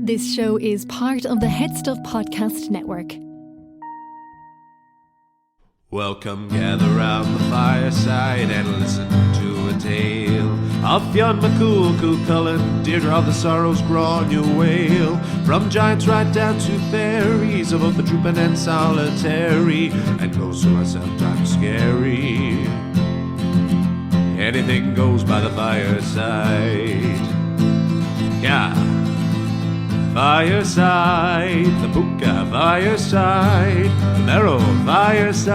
This show is part of the Head Stuff Podcast Network. Welcome, gather round the fireside and listen to a tale of Fionn McCool, Cullen, Deirdre of the Sorrows, Granuaile. From giants right down to fairies, of both the drooping and solitary, and ghosts who are sometimes scary. Anything goes by the fireside. Yeah. Fireside, the Puka Fireside, the Marrow Fireside.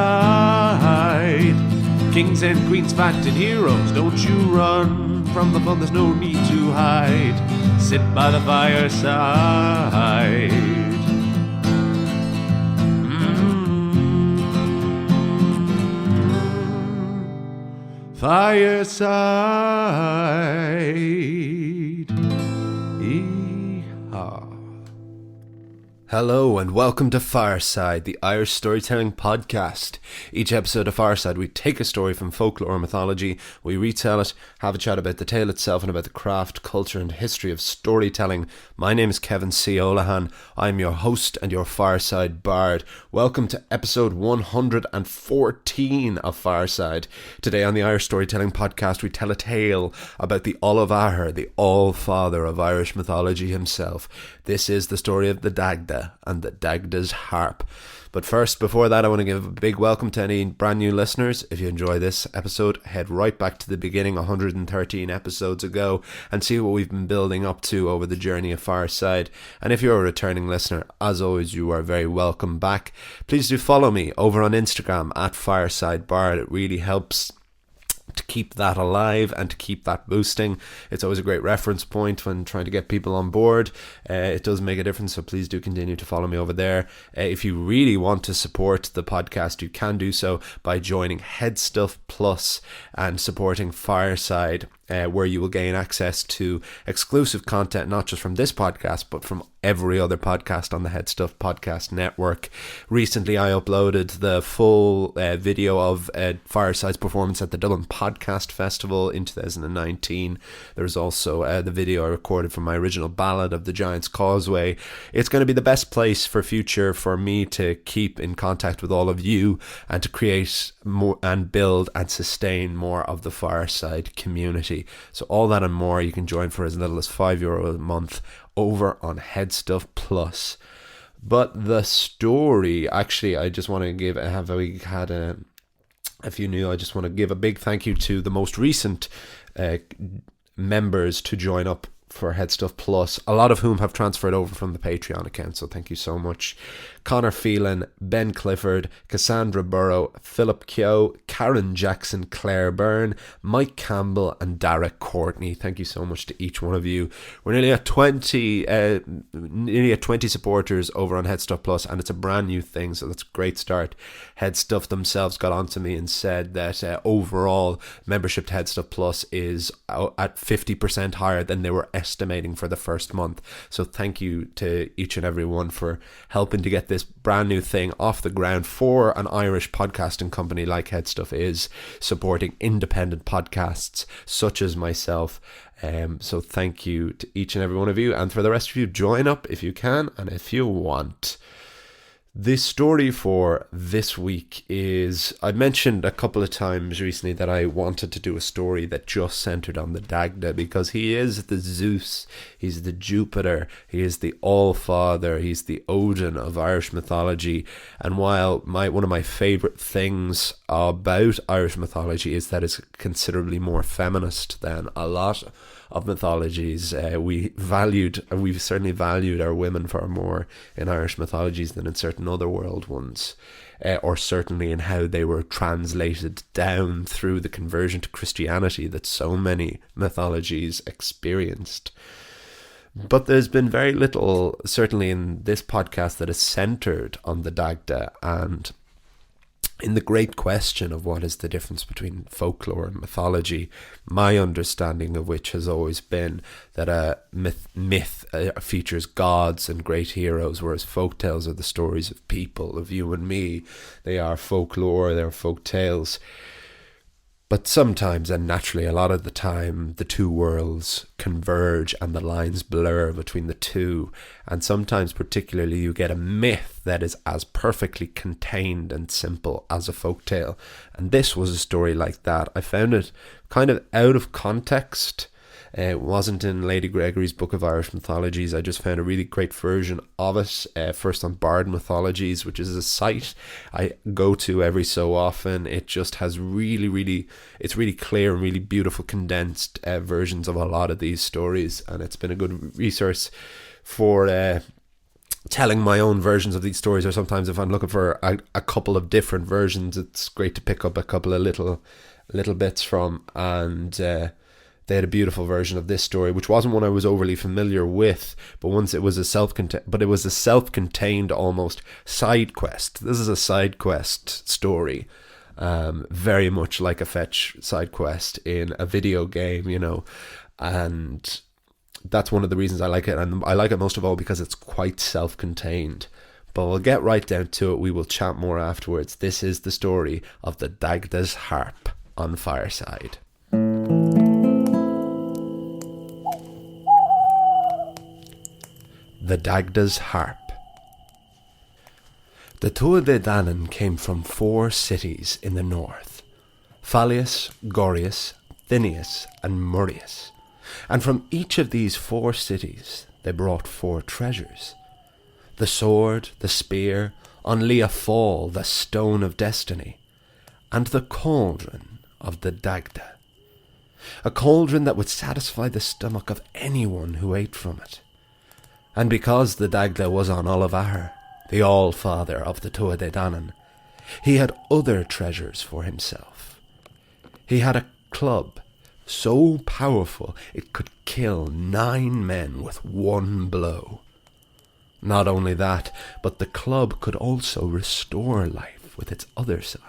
Kings and queens fighting heroes, don't you run from the fun, there's no need to hide. Sit by the fireside. Fireside. Hello and welcome to Fireside, the Irish storytelling podcast. Each episode of Fireside, we take a story from folklore or mythology, we retell it, have a chat about the tale itself and about the craft, culture and history of storytelling. My name is Kevin C. Olahan. I'm your host and your Fireside Bard. Welcome to episode 114 of Fireside. Today on the Irish storytelling podcast, we tell a tale about the Ollamh, the All-Father of Irish mythology himself. This is the story of the Dagda and the Dagda's Harp. But first, before that, I want to give a big welcome to any brand new listeners. If you enjoy this episode, head right back to the beginning, 113 episodes ago, and see what we've been building up to over the journey of Fireside. And if you're a returning listener, as always, you are very welcome back. Please do follow me over on Instagram at Fireside Bard. It really helps to keep that alive and to keep that boosting. It's always a great reference point when trying to get people on board. It does make a difference, so please do continue to follow me over there. If you really want to support the podcast, you can do so by joining Head Stuff Plus and supporting Fireside, where you will gain access to exclusive content, not just from this podcast, but from every other podcast on the Head Stuff Podcast Network. Recently, I uploaded the full video of Fireside's performance at the Dublin Podcast Festival in 2019. There's also the video I recorded from my original ballad of the Giant's Causeway. It's going to be the best place for future for me to keep in contact with all of you and to create more and build and sustain more of the Fireside community. So all that and more you can join for as little as €5 a month over on Head Stuff Plus. But the story, actually, I just want to give, we had a few new, I just want to give a big thank you to the most recent members to join up for Head Stuff Plus, a lot of whom have transferred over from the Patreon account, so thank you so much. Connor Phelan, Ben Clifford, Cassandra Burrow, Philip Keogh, Karen Jackson, Claire Byrne, Mike Campbell and Derek Courtney. Thank you so much to each one of you. We're nearly at 20 supporters over on Head Stuff Plus, and it's a brand new thing, so that's a great start. Head Stuff themselves got onto me and said that overall membership to Head Stuff Plus is at 50% higher than they were estimating for the first month. So thank you to each and every one for helping to get this brand new thing off the ground for an Irish podcasting company like Head Stuff is, supporting independent podcasts such as myself. So thank you to each and every one of you, and for the rest of you, join up if you can and if you want. The story for this week is, I mentioned a couple of times recently that I wanted to do a story that just centered on the Dagda, because he is the Zeus, he's the Jupiter, he is the All-Father, he's the Odin of Irish mythology. And while one of my favourite things about Irish mythology is that it's considerably more feminist than a lot of mythologies, we've certainly valued our women far more in Irish mythologies than in certain other world ones, or certainly in how they were translated down through the conversion to Christianity that so many mythologies experienced. But there's been very little, certainly in this podcast, that is centered on the Dagda and in the great question of what is the difference between folklore and mythology, my understanding of which has always been that a myth features gods and great heroes, whereas folktales are the stories of people, of you and me. They are folklore, they're folk tales. But sometimes, and naturally a lot of the time, the two worlds converge and the lines blur between the two. And sometimes particularly you get a myth that is as perfectly contained and simple as a folktale. And this was a story like that. I found it kind of out of context. It wasn't in Lady Gregory's Book of Irish Mythologies. I just found a really great version of it, first on Bard Mythologies, which is a site I go to every so often. It just has it's really clear and really beautiful condensed versions of a lot of these stories, and it's been a good resource for telling my own versions of these stories, or sometimes if I'm looking for a couple of different versions, it's great to pick up a couple of little bits from. And they had a beautiful version of this story, which wasn't one I was overly familiar with, but it was a self-contained almost side quest. This is a side quest story, very much like a fetch side quest in a video game, and that's one of the reasons I like it, and I like it most of all because it's quite self-contained. But we'll get right down to it. We will chat more afterwards. This is the story of the Dagda's Harp on Fireside. The Dagda's Harp. The Tuatha Dé Danann came from 4 cities in the north: Fallius, Gorius, Thineus, and Murius. And from each of these 4 cities they brought 4 treasures: the sword, the spear, on Leah Fall, the stone of destiny, and the cauldron of the Dagda. A cauldron that would satisfy the stomach of anyone who ate from it. And because the Dagda was on Olivahar, the all-father of the Tuatha Dé Danann, he had other treasures for himself. He had a club so powerful it could kill 9 men with one blow. Not only that, but the club could also restore life with its other side.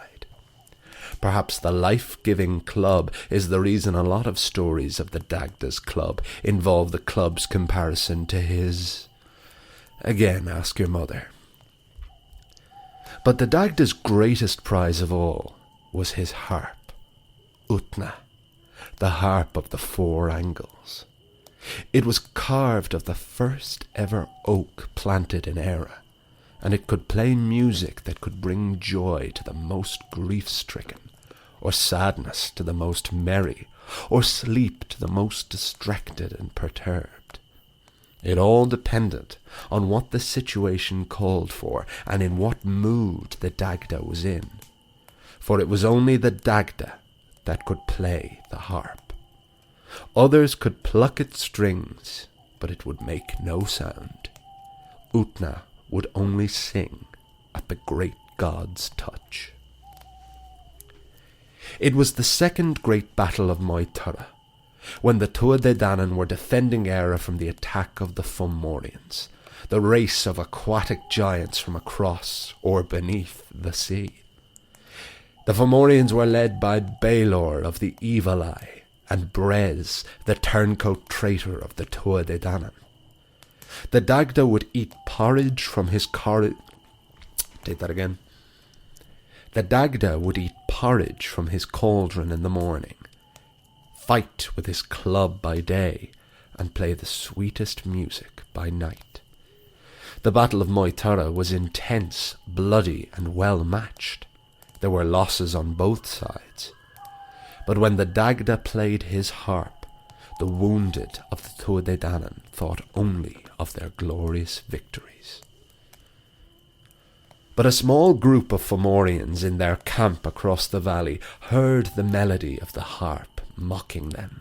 Perhaps the life-giving club is the reason a lot of stories of the Dagda's club involve the club's comparison to his. Again, ask your mother. But the Dagda's greatest prize of all was his harp, Utna, the harp of the 4 angles. It was carved of the first ever oak planted in Era, and it could play music that could bring joy to the most grief-stricken, or sadness to the most merry, or sleep to the most distracted and perturbed. It all depended on what the situation called for and in what mood the Dagda was in, for it was only the Dagda that could play the harp. Others could pluck its strings, but it would make no sound. Utna would only sing at the great god's touch. It was the second great battle of Moytura, when the Tuatha Dé Danann were defending Era from the attack of the Fomorians, the race of aquatic giants from across or beneath the sea. The Fomorians were led by Baelor of the Evil Eye, and Brez, the turncoat traitor of the Tuatha Dé Danann. The Dagda would eat porridge from his The Dagda would eat porridge from his cauldron in the morning, fight with his club by day, and play the sweetest music by night. The Battle of Moytura was intense, bloody, and well matched. There were losses on both sides. But when the Dagda played his harp, the wounded of the Tuatha Dé Danann thought only of their glorious victories. But a small group of Fomorians in their camp across the valley heard the melody of the harp mocking them.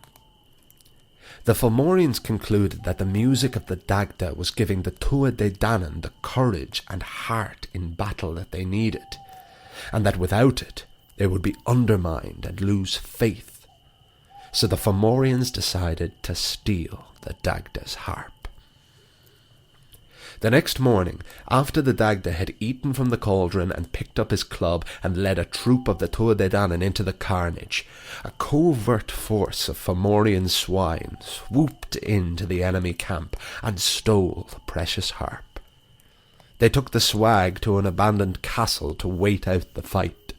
The Fomorians concluded that the music of the Dagda was giving the Tuatha Dé Danann the courage and heart in battle that they needed, and that without it they would be undermined and lose faith. So the Fomorians decided to steal the Dagda's harp. The next morning, after the Dagda had eaten from the cauldron and picked up his club and led a troop of the Tuatha Dé Danann into the carnage, a covert force of Fomorian swine swooped into the enemy camp and stole the precious harp. They took the swag to an abandoned castle to wait out the fight.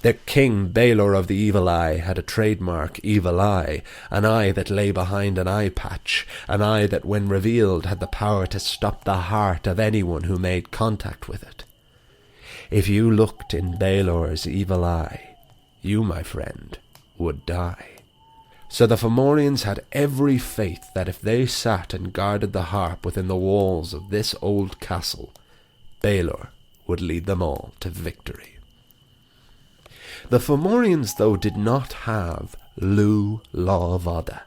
The king Baelor of the Evil Eye had a trademark evil eye, an eye that lay behind an eye patch, an eye that when revealed had the power to stop the heart of anyone who made contact with it. If you looked in Baelor's evil eye, you, my friend, would die. So the Fomorians had every faith that if they sat and guarded the harp within the walls of this old castle, Baelor would lead them all to victory. The Fomorians, though, did not have Lugh Lámhada,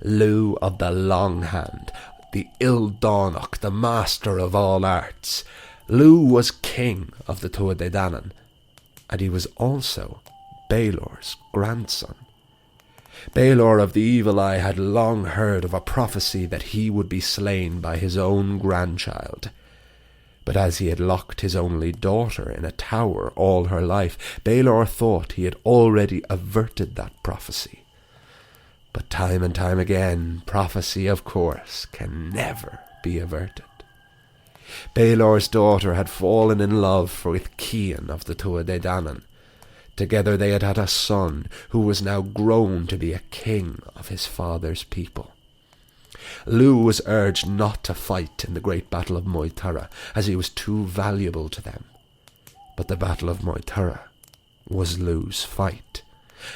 Lugh of the Long Hand, the Ildánach, the master of all arts. Lugh was king of the Tuatha Dé Danann, and he was also Baelor's grandson. Baelor of the Evil Eye had long heard of a prophecy that he would be slain by his own grandchild. But as he had locked his only daughter in a tower all her life, Baelor thought he had already averted that prophecy. But time and time again, prophecy, of course, can never be averted. Baelor's daughter had fallen in love with Cian of the Tuatha Dé Danann. Together they had had a son who was now grown to be a king of his father's people. Lugh was urged not to fight in the great battle of Moyturra, as he was too valuable to them. But the battle of Moyturra was Lugh's fight,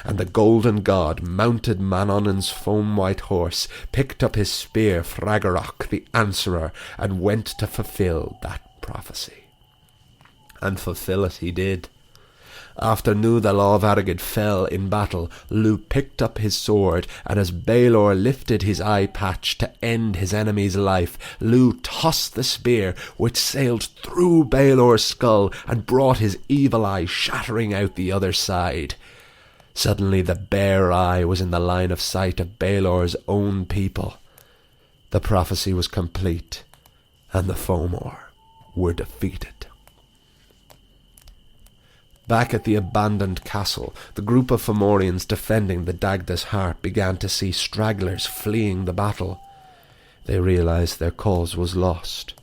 and the golden god mounted Manannan's foam-white horse, picked up his spear Fragarach the Answerer, and went to fulfill that prophecy. And fulfill it he did. After Nuaidh Lámharaigid fell in battle, Lugh picked up his sword, and as Baelor lifted his eye patch to end his enemy's life, Lugh tossed the spear, which sailed through Baelor's skull and brought his evil eye shattering out the other side. Suddenly the bare eye was in the line of sight of Baelor's own people. The prophecy was complete, and the Fomor were defeated. Back at the abandoned castle, the group of Fomorians defending the Dagda's harp began to see stragglers fleeing the battle. They realized their cause was lost,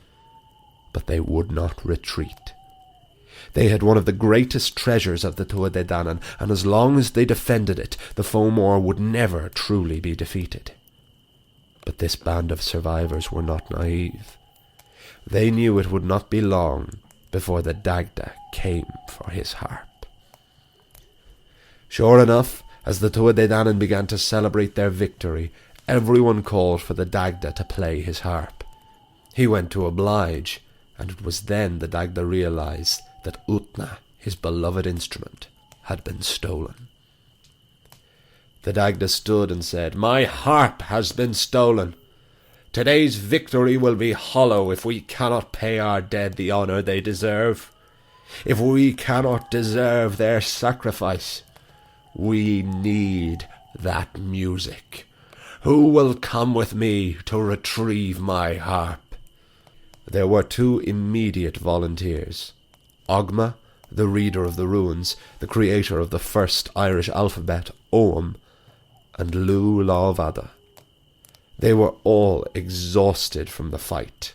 but they would not retreat. They had one of the greatest treasures of the Tuatha Dé Danann, and as long as they defended it, the Fomor would never truly be defeated. But this band of survivors were not naive. They knew it would not be long before the Dagda came for his harp. Sure enough, as the Tuatha Dé Danann began to celebrate their victory, everyone called for the Dagda to play his harp. He went to oblige, and it was then the Dagda realized that Utna, his beloved instrument, had been stolen. The Dagda stood and said, "My harp has been stolen. Today's victory will be hollow if we cannot pay our dead the honour they deserve. If we cannot deserve their sacrifice, we need that music. Who will come with me to retrieve my harp?" There were two immediate volunteers. Ogma, the reader of the runes, the creator of the first Irish alphabet, Ogham, and Lugh Lámhada. They were all exhausted from the fight.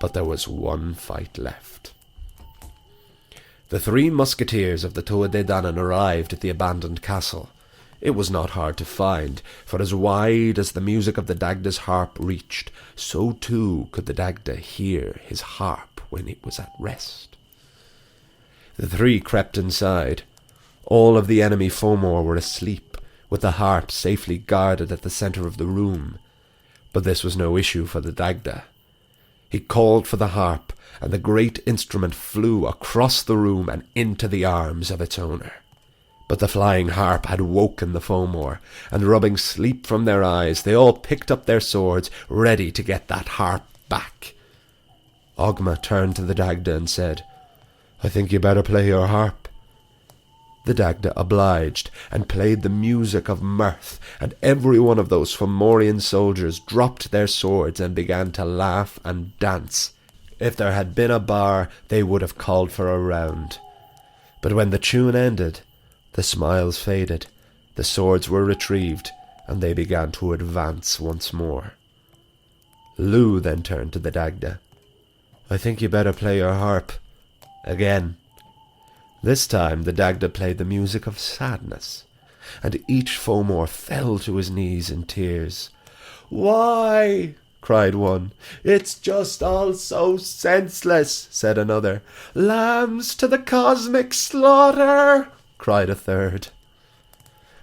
But there was one fight left. The 3 musketeers of the Tuatha Dé Danann arrived at the abandoned castle. It was not hard to find, for as wide as the music of the Dagda's harp reached, so too could the Dagda hear his harp when it was at rest. The 3 crept inside. All of the enemy Fomor were asleep, with the harp safely guarded at the centre of the room. But this was no issue for the Dagda. He called for the harp, and the great instrument flew across the room and into the arms of its owner. But the flying harp had woken the Fomor, and rubbing sleep from their eyes, they all picked up their swords, ready to get that harp back. Ogma turned to the Dagda and said, "I think you better play your harp." The Dagda obliged, and played the music of mirth, and every one of those Fomorian soldiers dropped their swords and began to laugh and dance. If there had been a bar, they would have called for a round. But when the tune ended, the smiles faded, the swords were retrieved, and they began to advance once more. Lugh then turned to the Dagda. "I think you better play your harp." Again. This time the Dagda played the music of sadness, and each Fomor fell to his knees in tears. "Why?" cried one. "It's just all so senseless," said another. "Lambs to the cosmic slaughter," cried a third.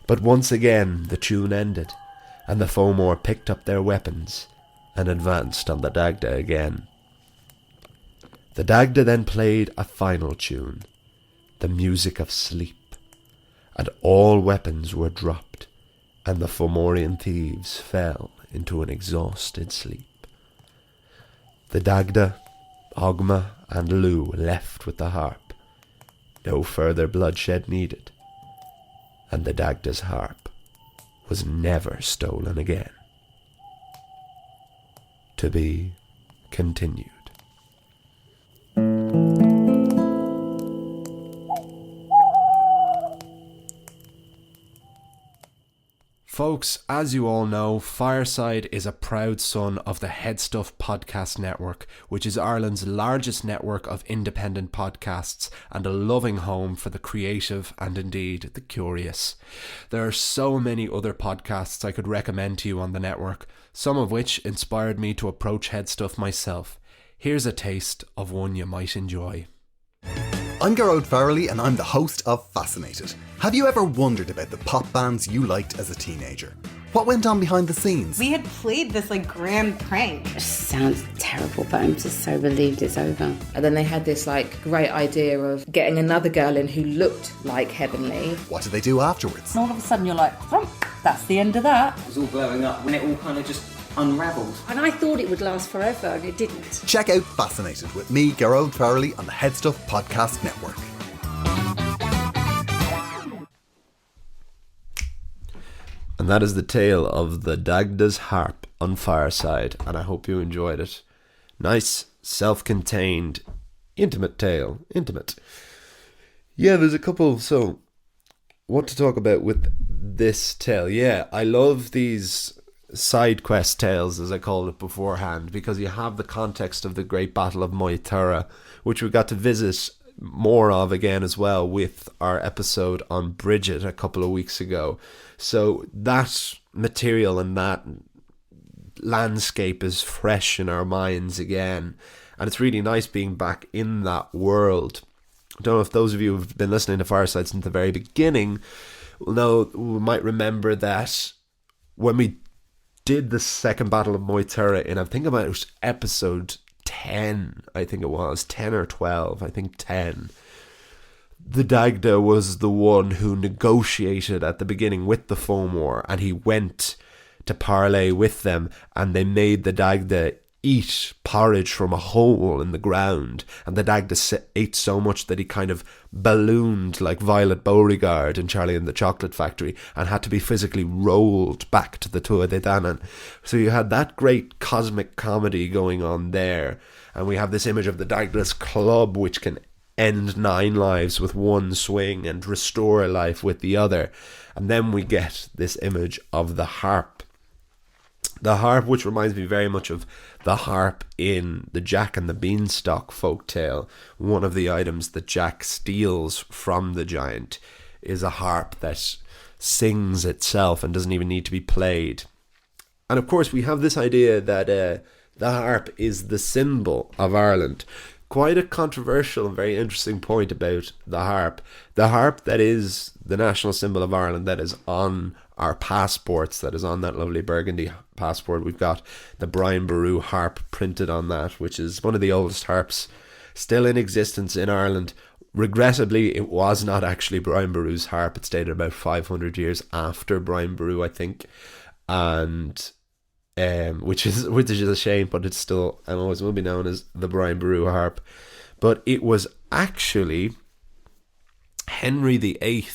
But once again the tune ended, and the Fomor picked up their weapons and advanced on the Dagda again. The Dagda then played a final tune, the music of sleep, and all weapons were dropped, and the Fomorian thieves fell into an exhausted sleep. The Dagda, Ogma, and Lugh left with the harp. No further bloodshed needed, and the Dagda's harp was never stolen again. To be continued. Folks, as you all know, Fireside is a proud son of the Headstuff Podcast Network, which is Ireland's largest network of independent podcasts and a loving home for the creative and indeed the curious. There are so many other podcasts I could recommend to you on the network, some of which inspired me to approach Headstuff myself. Here's a taste of one you might enjoy. I'm Gerard Farrelly and I'm the host of Fascinated. Have you ever wondered about the pop bands you liked as a teenager? What went on behind the scenes? We had played this grand prank. It sounds terrible, but I'm just so relieved it's over. And then they had this great idea of getting another girl in who looked like Heavenly. What did they do afterwards? And all of a sudden you're like, that's the end of that. It was all blowing up when it all kind of just unravelled. And I thought it would last forever, and it didn't. Check out Fascinated with me, Gerard Farrelly, on the Headstuff Podcast Network. And that is the tale of the Dagda's harp on Fireside, and I hope you enjoyed it. Nice, self-contained, intimate tale. Intimate. Yeah, there's a couple, so what to talk about with this tale? Yeah, I love these side quest tales, as I called it beforehand, because you have the context of the Great Battle of Moytura, which we got to visit more of again as well with our episode on Bridget a couple of weeks ago. So that material and that landscape is fresh in our minds again, and it's really nice being back in that world. I don't know if those of you who've been listening to Fireside since the very beginning will know, we might remember that when we did the second Battle of Moytura in, I think about it was episode 10, I think it was 10 or 12, I think 10. The Dagda was the one who negotiated at the beginning with the Fomor, and he went to parley with them, and they made the Dagda eat porridge from a hole in the ground, and the Dagda ate so much that he kind of ballooned like Violet Beauregard in Charlie and the Chocolate Factory and had to be physically rolled back to the Tuatha De Danann. So you had that great cosmic comedy going on there, and we have this image of the Dagda's club, which can end 9 lives with one swing and restore a life with the other. And then we get this image of the harp. The harp, which reminds me very much of the harp in the Jack and the Beanstalk folktale. One of the items that Jack steals from the giant is a harp that sings itself and doesn't even need to be played. And of course we have this idea that the harp is the symbol of Ireland. Quite a controversial and very interesting point about the harp. The harp that is the national symbol of Ireland, that is on our passports, that is on that lovely burgundy passport. We've got the Brian Boru harp printed on that, which is one of the oldest harps still in existence in Ireland. Regrettably, it was not actually Brian Boru's harp. It's dated about 500 years after Brian Boru, I think, and which is a shame, but it's still and always will be known as the Brian Boru harp. But it was actually Henry VIII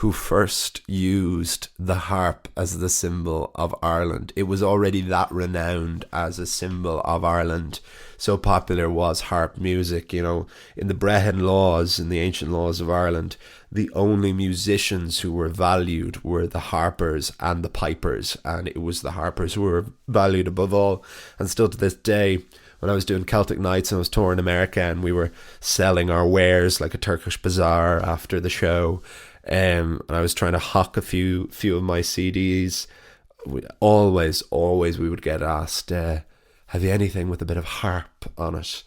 who first used the harp as the symbol of Ireland. It was already that renowned as a symbol of Ireland. So popular was harp music, you know. In the Brehon laws, in the ancient laws of Ireland, the only musicians who were valued were the harpers and the pipers, and it was the harpers who were valued above all. And still to this day, when I was doing Celtic Nights and I was touring America, and we were selling our wares like a Turkish bazaar after the show, and I was trying to hawk a few of my CDs. We always we would get asked, have you anything with a bit of harp on it?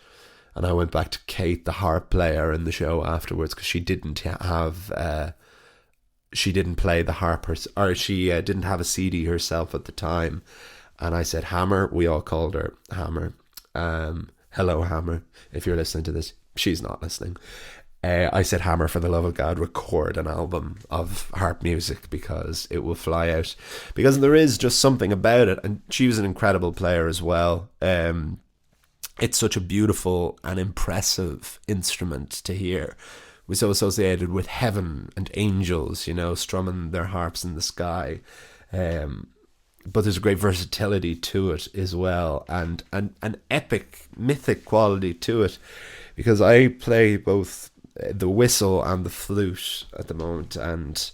And I went back to Kate, the harp player, in the show afterwards, because she didn't have she didn't play the harp or she didn't have a CD herself at the time. And I said, Hammer. We all called her Hammer. Hello, Hammer, if you're listening to this. She's not listening. I said, Hammer, for the love of God, record an album of harp music, because it will fly out. Because there is just something about it. And she was an incredible player as well. It's such a beautiful and impressive instrument to hear. We're so associated with heaven and angels, you know, strumming their harps in the sky. But there's a great versatility to it as well, and an epic, mythic quality to it, because I play both the whistle and the flute at the moment, and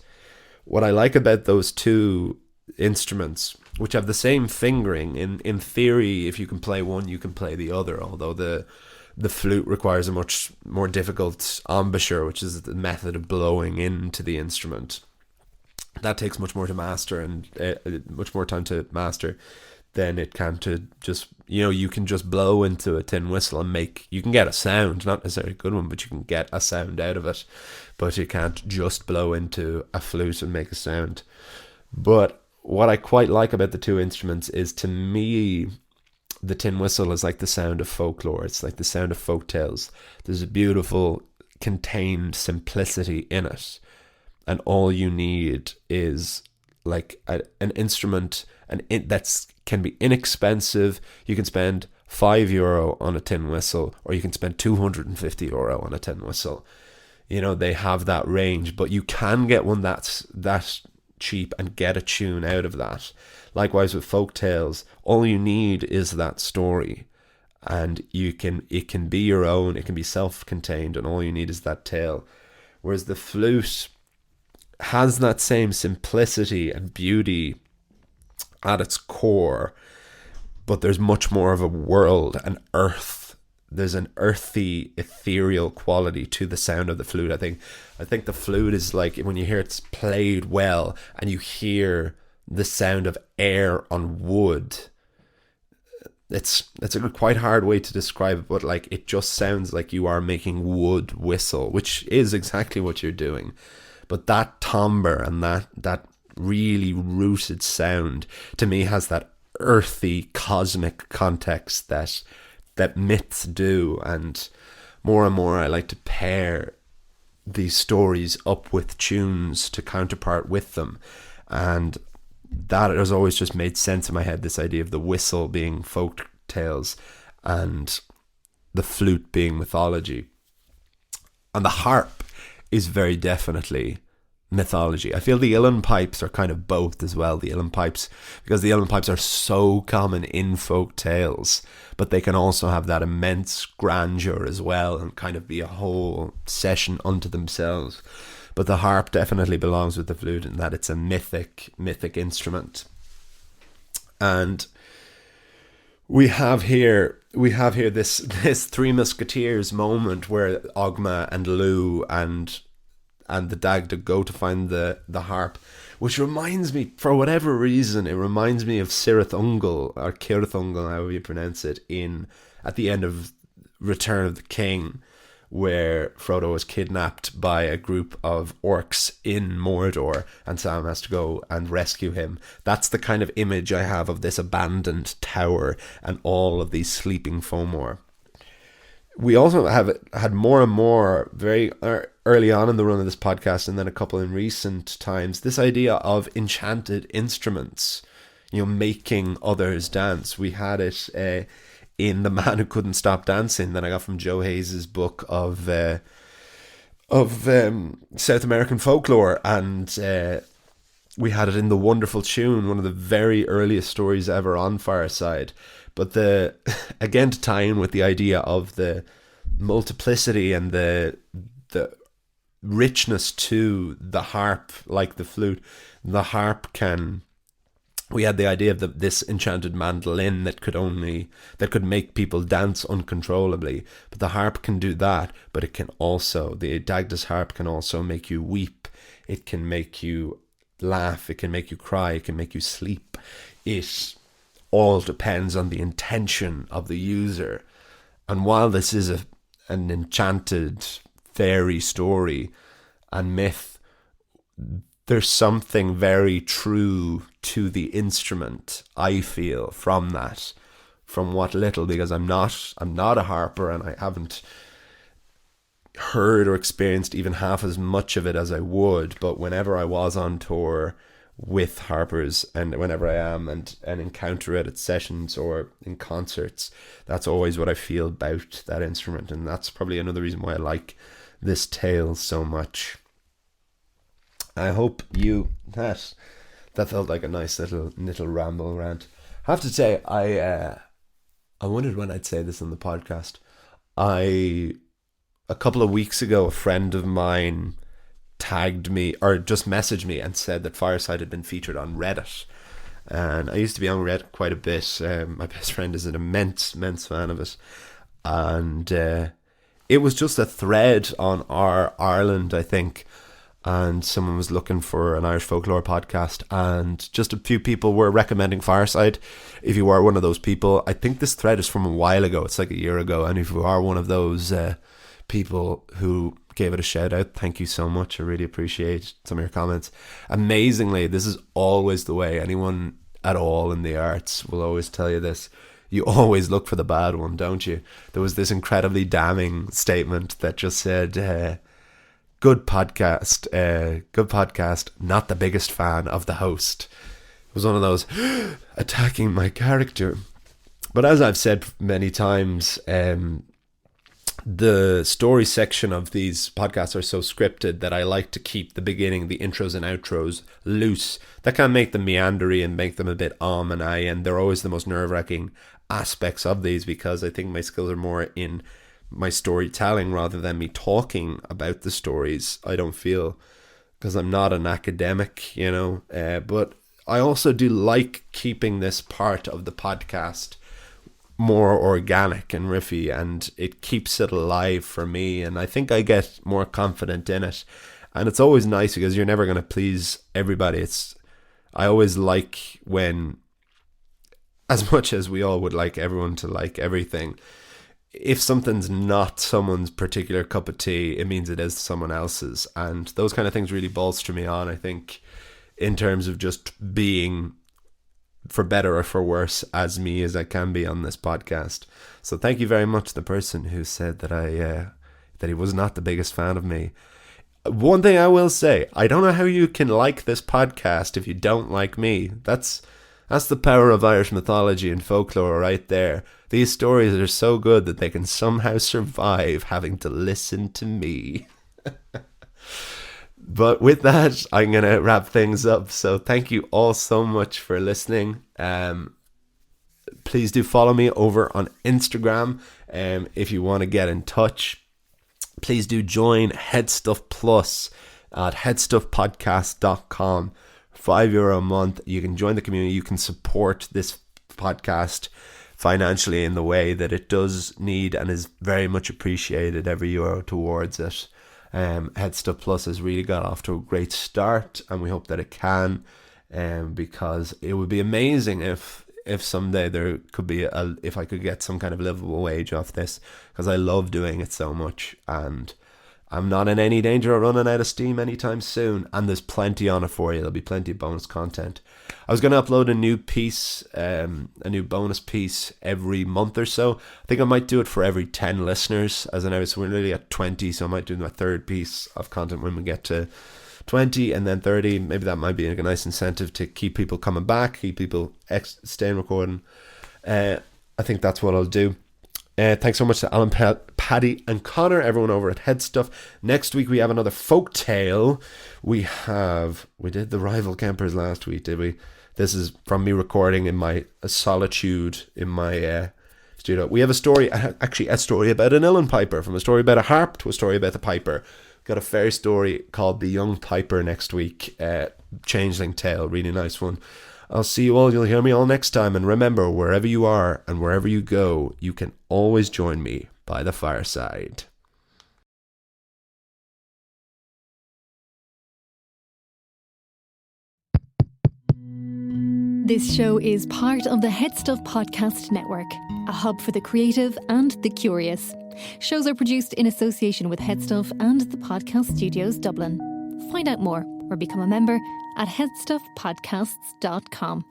what I like about those two instruments, which have the same fingering, in theory, if you can play one, you can play the other, although the flute requires a much more difficult embouchure, which is the method of blowing into the instrument. That takes much more to master, and much more time to master than it can to just, you know, you can just blow into a tin whistle and you can get a sound, not necessarily a good one, but you can get a sound out of it. But you can't just blow into a flute and make a sound. But what I quite like about the two instruments is, to me, the tin whistle is like the sound of folklore. It's like the sound of folk tales. There's a beautiful contained simplicity in it. And all you need is like an instrument that can be inexpensive. You can spend €5 on a tin whistle, or you can spend €250 on a tin whistle. You know, they have that range, but you can get one that's that cheap and get a tune out of that. Likewise with folk tales, all you need is that story, and it can be your own. It can be self-contained, and all you need is that tale. Whereas the flute has that same simplicity and beauty at its core, but there's much more of a world, an earth. There's an earthy, ethereal quality to the sound of the flute. I think the flute is like, when you hear it's played well and you hear the sound of air on wood, it's a quite hard way to describe it, but like, it just sounds like you are making wood whistle, which is exactly what you're doing. But that timbre and that really rooted sound, to me, has that earthy, cosmic context that myths do. And more I like to pair these stories up with tunes to counterpart with them. And that has always just made sense in my head, this idea of the whistle being folk tales and the flute being mythology. And the harp is very definitely mythology. I feel the uilleann pipes are kind of both as well. The uilleann pipes, because the uilleann pipes are so common in folk tales, but they can also have that immense grandeur as well, and kind of be a whole session unto themselves. But the harp definitely belongs with the flute, in that it's a mythic instrument. And we have here this Three Musketeers moment, where Ogma and Lou and the Dagda go to find the harp, which reminds me, for whatever reason, it reminds me of Cirith Ungol, or Cirith Ungol, however you pronounce it, at the end of Return of the King, where Frodo was kidnapped by a group of orcs in Mordor, and Sam has to go and rescue him. That's the kind of image I have of this abandoned tower and all of these sleeping Fomor. We also have had more and more, very early on in the run of this podcast, and then a couple in recent times, this idea of enchanted instruments, you know, making others dance. We had it in The Man Who Couldn't Stop Dancing, that I got from Joe Hayes' book of South American folklore, and we had it in The Wonderful Tune, one of the very earliest stories ever on Fireside. But again, to tie in with the idea of the multiplicity and the richness to the harp, like the flute, the harp can we had the idea of this enchanted mandolin that could make people dance uncontrollably. But the harp can do that, but it can also, the Dagda's harp can also make you weep. It can make you laugh. It can make you cry. It can make you sleep. It all depends on the intention of the user. And while this is an enchanted fairy story and myth, there's something very true to the instrument, I feel, from that, from what little, because I'm not a harper, and I haven't heard or experienced even half as much of it as I would. But whenever I was on tour with harpers, and whenever I am and encounter it at sessions or in concerts, that's always what I feel about that instrument. And that's probably another reason why I like this tale so much. I hope that felt like a nice little ramble rant. I have to say, I wondered when I'd say this on the podcast. A couple of weeks ago, a friend of mine tagged me, or just messaged me, and said that Fireside had been featured on Reddit. And I used to be on Reddit quite a bit. My best friend is an immense fan of it. And it was just a thread on our Ireland, I think. And someone was looking for an Irish folklore podcast, and just a few people were recommending Fireside. If you are one of those people, I think this thread is from a while ago. It's like a year ago. And if you are one of those people who gave it a shout out, thank you so much. I really appreciate some of your comments. Amazingly, this is always the way. Anyone at all in the arts will always tell you this. You always look for the bad one, don't you? There was this incredibly damning statement that just said, good podcast, not the biggest fan of the host. It was one of those attacking my character. But as I've said many times, the story section of these podcasts are so scripted that I like to keep the beginning, the intros and outros loose. That can make them meandery and make them a bit and they're always the most nerve-wracking aspects of these, because I think my skills are more in my storytelling rather than me talking about the stories. I don't feel, because I'm not an academic, but I also do like keeping this part of the podcast more organic and riffy, and it keeps it alive for me, and I think I get more confident in it. And it's always nice, because you're never going to please everybody. I always like when, as much as we all would like everyone to like everything, if something's not someone's particular cup of tea, it means it is someone else's. And those kind of things really bolster me on, I think, in terms of just being, for better or for worse, as me as I can be on this podcast. So thank you very much to the person who said that that he was not the biggest fan of me. One thing I will say, I don't know how you can like this podcast if you don't like me. That's the power of Irish mythology and folklore right there. These stories are so good that they can somehow survive having to listen to me. But with that, I'm going to wrap things up. So thank you all so much for listening. Please do follow me over on Instagram if you want to get in touch. Please do join Headstuff Plus at headstuffpodcast.com. €5 a month. You can join the community. You can support this podcast financially in the way that it does need and is very much appreciated every euro towards it. Headstuff Plus has really got off to a great start, and we hope that it can, because it would be amazing if someday there could be if I could get some kind of livable wage off this, because I love doing it so much, and I'm not in any danger of running out of steam anytime soon, and there's plenty on it for you. There'll be plenty of bonus content. I was going to upload a new piece, a new bonus piece every month or so. I think I might do it for every 10 listeners, as I know, so we're nearly at 20, so I might do my third piece of content when we get to 20 and then 30. Maybe that might be a nice incentive to keep people coming back, keep people staying recording. I think that's what I'll do. Thanks so much to Alan, Paddy and Connor, everyone over at Headstuff. Next week we have another folk tale. We did the Rival Campers last week, did we? This is from me recording in my solitude in my studio. We have a story about an uilleann piper, from a story about a harp to a story about the piper. Got a fairy story called The Young Piper next week. Changeling tale, really nice one. I'll see you all. You'll hear me all next time. And remember, wherever you are and wherever you go, you can always join me by the fireside. This show is part of the Head Stuff Podcast Network, a hub for the creative and the curious. Shows are produced in association with Head Stuff and the Podcast Studios Dublin. Find out more or become a member at headstuffpodcasts.com.